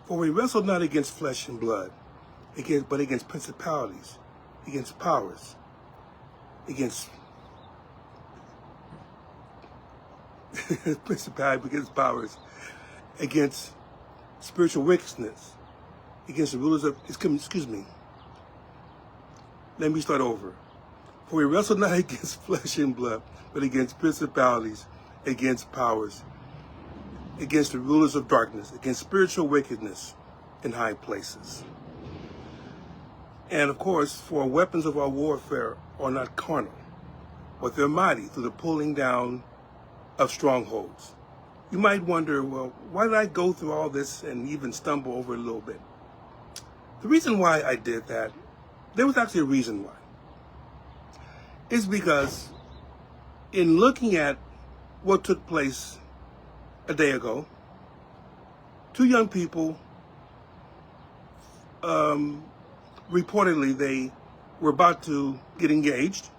For we wrestle not against flesh and blood, but against principalities, against powers, against principalities, against powers, against spiritual wickedness, against the rulers of, excuse me, let me start over. For we wrestle not against flesh and blood, but against principalities, against powers, against the rulers of darkness, against spiritual wickedness in high places. And of course, for weapons of our warfare are not carnal, but they're mighty through the pulling down of strongholds. You might wonder, well, why did I go through all this and even stumble over a little bit? The reason why I did that, there was actually a reason why. It's because in looking at what took place a day ago, two young people, reportedly they were about to get engaged,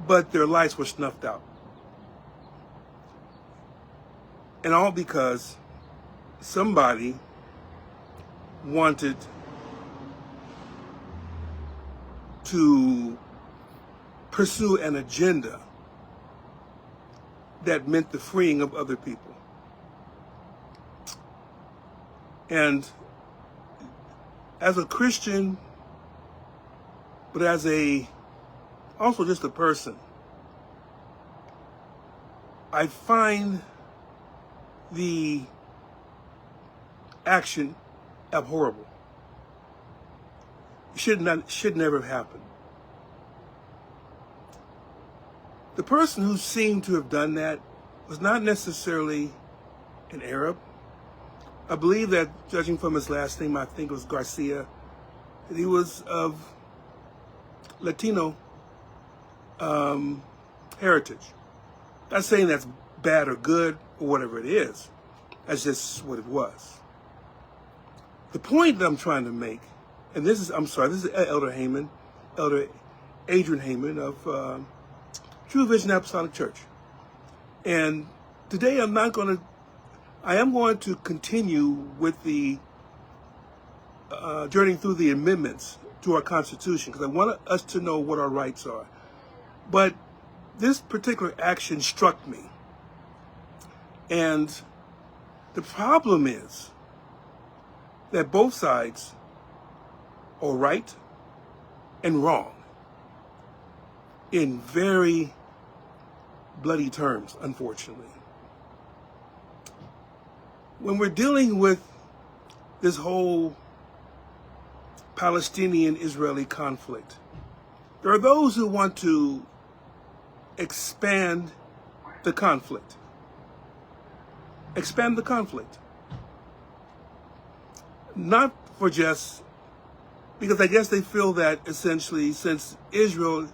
but their lights were snuffed out. And all because somebody wanted to pursue an agenda that meant the freeing of other people. And as a Christian, but as also just a person, I find the action abhorrible. It should never have happened. The person who seemed to have done that was not necessarily an Arab. I believe that, judging from his last name, I think it was Garcia, that he was of Latino heritage. Not saying that's bad or good or whatever it is. That's just what it was. The point that I'm trying to make, and this is Elder Heyman, Elder Adrian Heyman of True Vision Apostolic Church. And today I am going to continue with the journeying through the amendments to our Constitution, because I want us to know what our rights are. But this particular action struck me. And the problem is that both sides are right and wrong in very bloody terms, unfortunately. When we're dealing with this whole Palestinian-Israeli conflict, there are those who want to expand the conflict. Expand the conflict. Not for just, because I guess they feel that essentially since Israel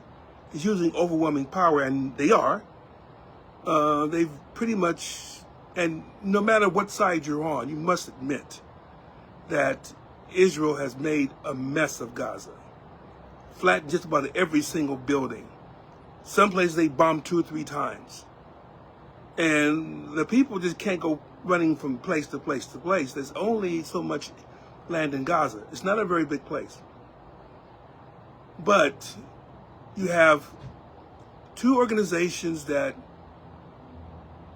is using overwhelming power, and they are, they've pretty much, and no matter what side you're on, you must admit that Israel has made a mess of Gaza. Flattened just about every single building. Some places they bombed 2 or 3 times. And the people just can't go running from place to place to place. There's only so much land in Gaza. It's not a very big place. But you have two organizations that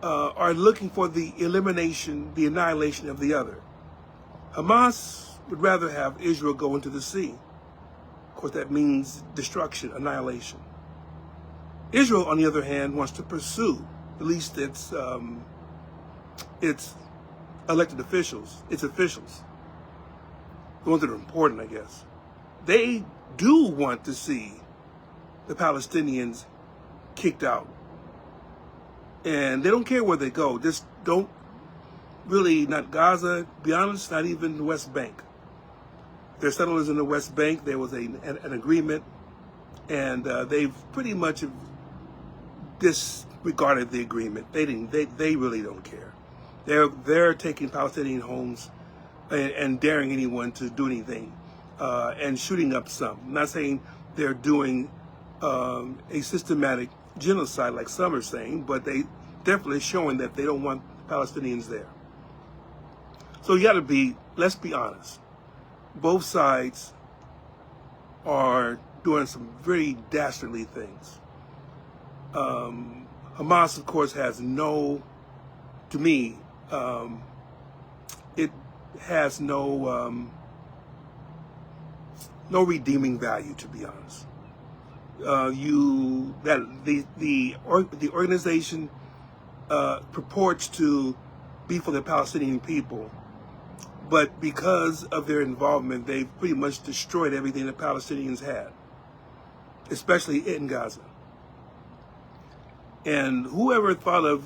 are looking for the elimination, the annihilation of the other. Hamas would rather have Israel go into the sea. Of course, that means destruction, annihilation. Israel, on the other hand, wants to pursue at least its elected officials, its officials, the ones that are important, I guess. They do want to see the Palestinians kicked out. And they don't care where they go. Just don't really, not Gaza, to be honest, not even the West Bank. They're settlers in the West Bank. There was an agreement, and they've pretty much disregarded the agreement. They really don't care. They're taking Palestinian homes and daring anyone to do anything, and shooting up some. I'm not saying they're doing a systematic genocide like some are saying, but they definitely showing that they don't want Palestinians there. So let's be honest. Both sides are doing some very dastardly things. Hamas, of course, has to me, it has no redeeming value, to be honest. The organization purports to be for the Palestinian people, but because of their involvement, they've pretty much destroyed everything the Palestinians had, especially in Gaza. And whoever thought of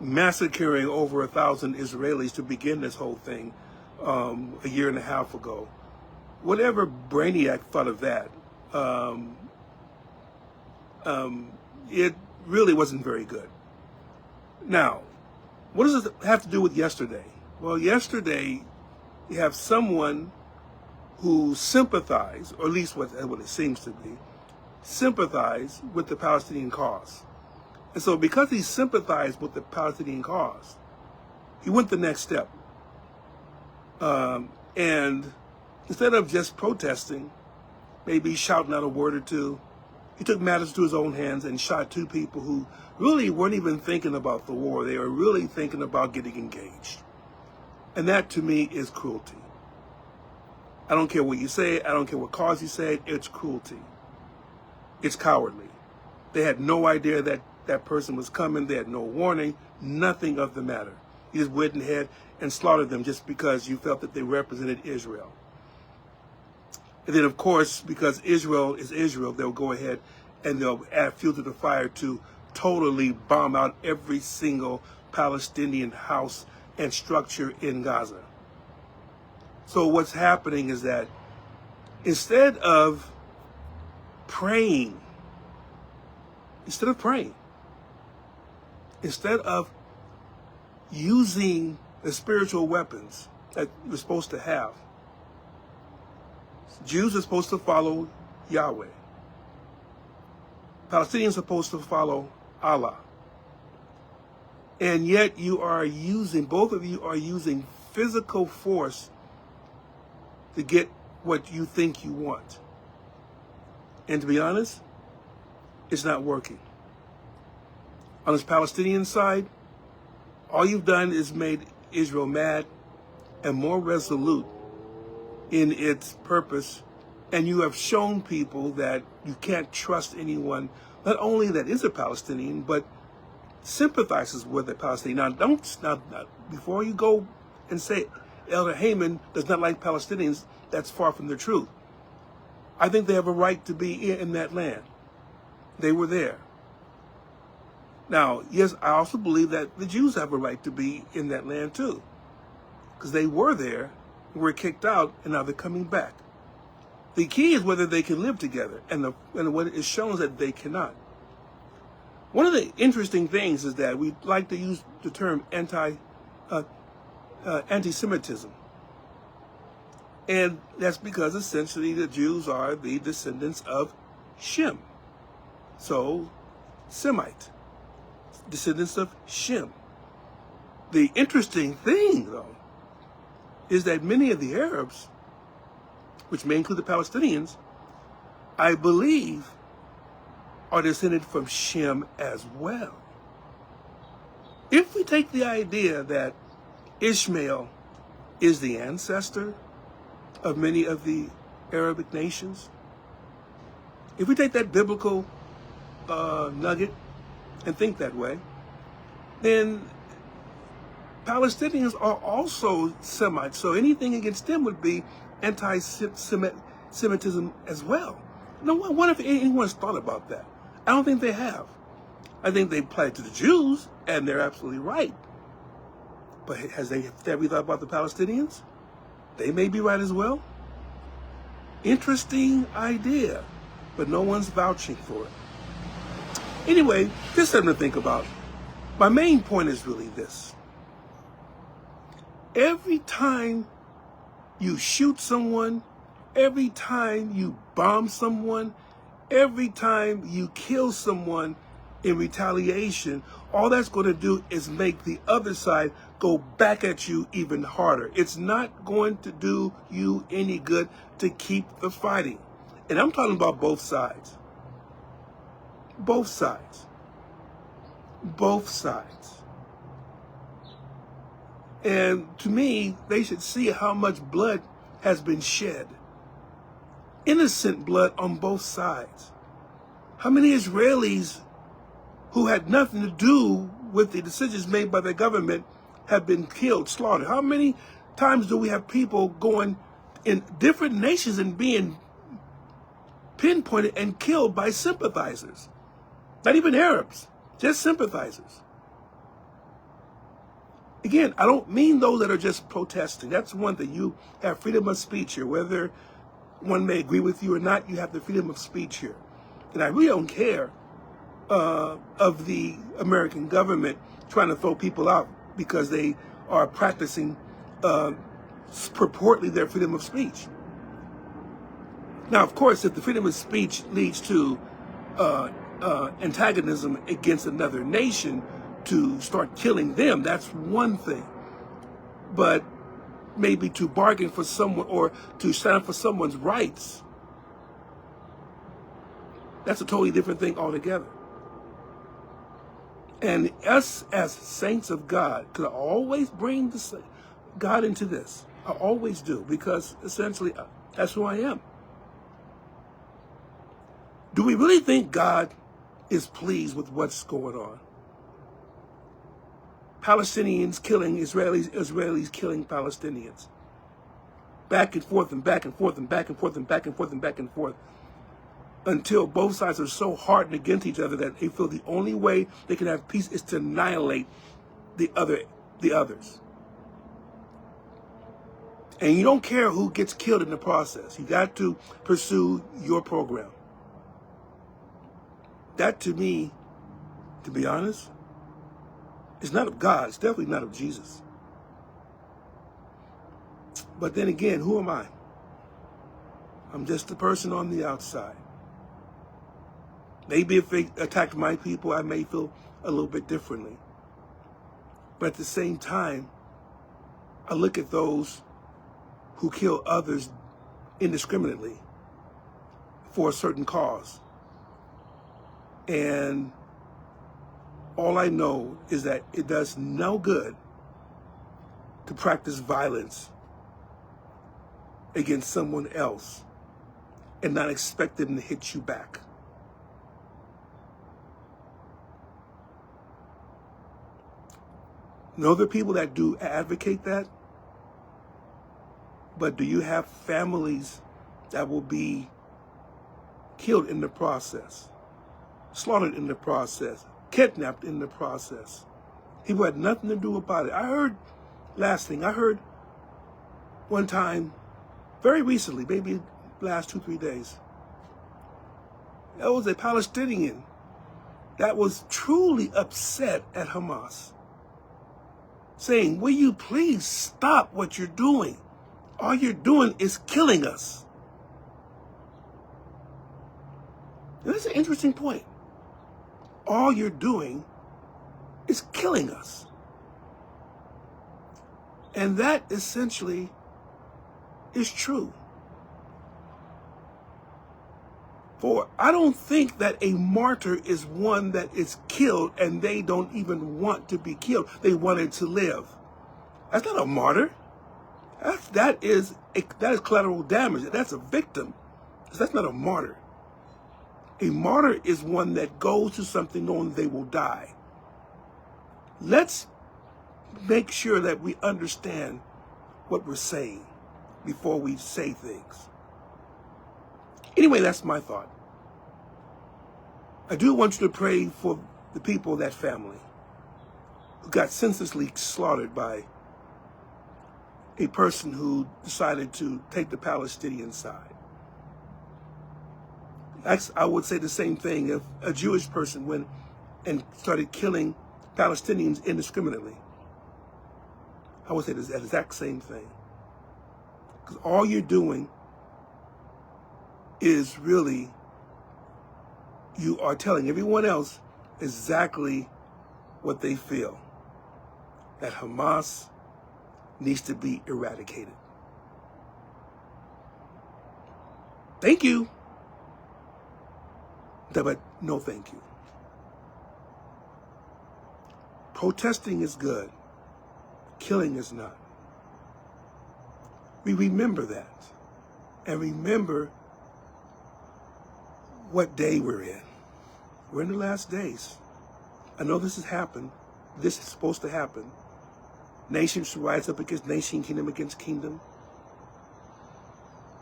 massacring over 1,000 Israelis to begin this whole thing a year and a half ago, whatever brainiac thought of that, it really wasn't very good. Now, what does it have to do with yesterday? Well, yesterday, you have someone who sympathized, or at least what it seems to be, sympathized with the Palestinian cause. And so because he sympathized with the Palestinian cause, he went the next step. And instead of just protesting, maybe shouting out a word or two, he took matters to his own hands and shot 2 people who really weren't even thinking about the war. They were really thinking about getting engaged. And that, to me, is cruelty. I don't care what you say. I don't care what cause you say. It's cruelty. It's cowardly. They had no idea that that person was coming. They had no warning, nothing of the matter. You just went ahead and slaughtered them just because you felt that they represented Israel. And then, of course, because Israel is Israel, they'll go ahead and they'll add fuel to the fire to totally bomb out every single Palestinian house and structure in Gaza. So what's happening is that instead of praying, instead of using the spiritual weapons that you're supposed to have, Jews are supposed to follow Yahweh. Palestinians are supposed to follow Allah. And yet both of you are using physical force to get what you think you want. And to be honest, it's not working. On this Palestinian side, all you've done is made Israel mad and more resolute in its purpose, and you have shown people that you can't trust anyone, not only that is a Palestinian, but sympathizes with a Palestinian. Now, before you go and say Elder Haman does not like Palestinians, that's far from the truth. I think they have a right to be in that land. They were there. Now, yes, I also believe that the Jews have a right to be in that land too, because they were there, were kicked out, and now they're coming back. The key is whether they can live together, and what it shows that they cannot. One of the interesting things is that we like to use the term anti-Semitism. And that's because essentially the Jews are the descendants of Shem. So, Semite, descendants of Shem. The interesting thing, though, is that many of the Arabs, which may include the Palestinians, I believe are descended from Shem as well. If we take the idea that Ishmael is the ancestor of many of the Arabic nations, if we take that biblical nugget and think that way, then Palestinians are also Semites, so anything against them would be anti-Semitism as well. No, I wonder if anyone's thought about that. I don't think they have. I think they applied to the Jews, and they're absolutely right. But have we thought about the Palestinians? They may be right as well. Interesting idea, but no one's vouching for it. Anyway, just something to think about. My main point is really this. Every time you shoot someone, every time you bomb someone, every time you kill someone, in retaliation, all that's going to do is make the other side go back at you even harder. It's not going to do you any good to keep the fighting. And I'm talking about both sides. Both sides. Both sides. And to me, they should see how much blood has been shed. Innocent blood on both sides. How many Israelis who had nothing to do with the decisions made by the government have been killed, slaughtered? How many times do we have people going in different nations and being pinpointed and killed by sympathizers? Not even Arabs, just sympathizers. Again, I don't mean those that are just protesting. That's one thing. You have freedom of speech here. Whether one may agree with you or not, you have the freedom of speech here. And I really don't care of the American government trying to throw people out because they are practicing purportedly their freedom of speech. Now, of course, if the freedom of speech leads to antagonism against another nation to start killing them, that's one thing. But maybe to bargain for someone or to stand up for someone's rights, that's a totally different thing altogether. And us as saints of God, because I always bring God into this. I always do, because essentially that's who I am. Do we really think God is pleased with what's going on? Palestinians killing Israelis, Israelis killing Palestinians. Back and forth and back and forth and back and forth and back and forth and back and forth. Until both sides are so hardened against each other that they feel the only way they can have peace is to annihilate the others. And you don't care who gets killed in the process. You got to pursue your program. That, to me, to be honest, is not of God. It's definitely not of Jesus. But then again, who am I? I'm just a person on the outside. Maybe if they attacked my people, I may feel a little bit differently. But at the same time, I look at those who kill others indiscriminately for a certain cause. And all I know is that it does no good to practice violence against someone else and not expect them to hit you back. Know there are people that do advocate that, but do you have families that will be killed in the process, slaughtered in the process, kidnapped in the process? People had nothing to do about it. I heard one time, very recently, maybe last 2-3 days, there was a Palestinian that was truly upset at Hamas, saying, will you please stop what you're doing? All you're doing is killing us. And that's an interesting point. All you're doing is killing us. And that essentially is true. For I don't think that a martyr is one that is killed and they don't even want to be killed. They wanted to live. That's not a martyr. That is collateral damage. That's a victim. That's not a martyr. A martyr is one that goes to something knowing they will die. Let's make sure that we understand what we're saying before we say things. Anyway, that's my thought. I do want you to pray for the people of that family who got senselessly slaughtered by a person who decided to take the Palestinian side. I would say the same thing if a Jewish person went and started killing Palestinians indiscriminately. I would say the exact same thing. Because all you're doing is really, you are telling everyone else exactly what they feel, that Hamas needs to be eradicated. Thank you, but no thank you. Protesting is good. Killing is not. We remember that. And remember what day we're in. We're in the last days. I know this has happened. This is supposed to happen. Nations rise up against nation, kingdom against kingdom.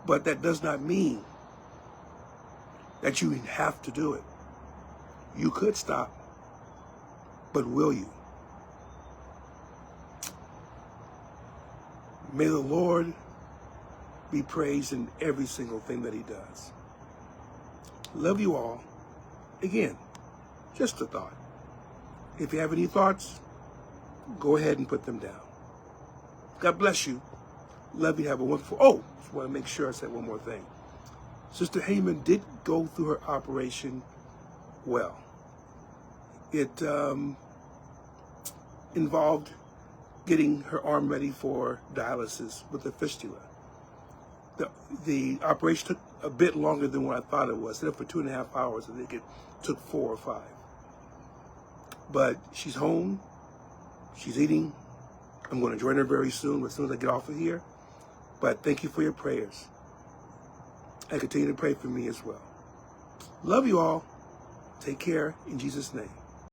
But that does not mean that you have to do it. You could stop, but will you? May the Lord be praised in every single thing that he does. Love you all. Again, just a thought. If you have any thoughts, go ahead and put them down. God bless you. Love you. Have a wonderful... Oh, just want to make sure I said one more thing. Sister Heyman did go through her operation well. It involved getting her arm ready for dialysis with a fistula. The operation took a bit longer than what I thought it was. Instead of for 2.5 hours, I think it took 4 or 5. But she's home. She's eating. I'm going to join her very soon, as soon as I get off of here. But thank you for your prayers. And continue to pray for me as well. Love you all. Take care in Jesus' name.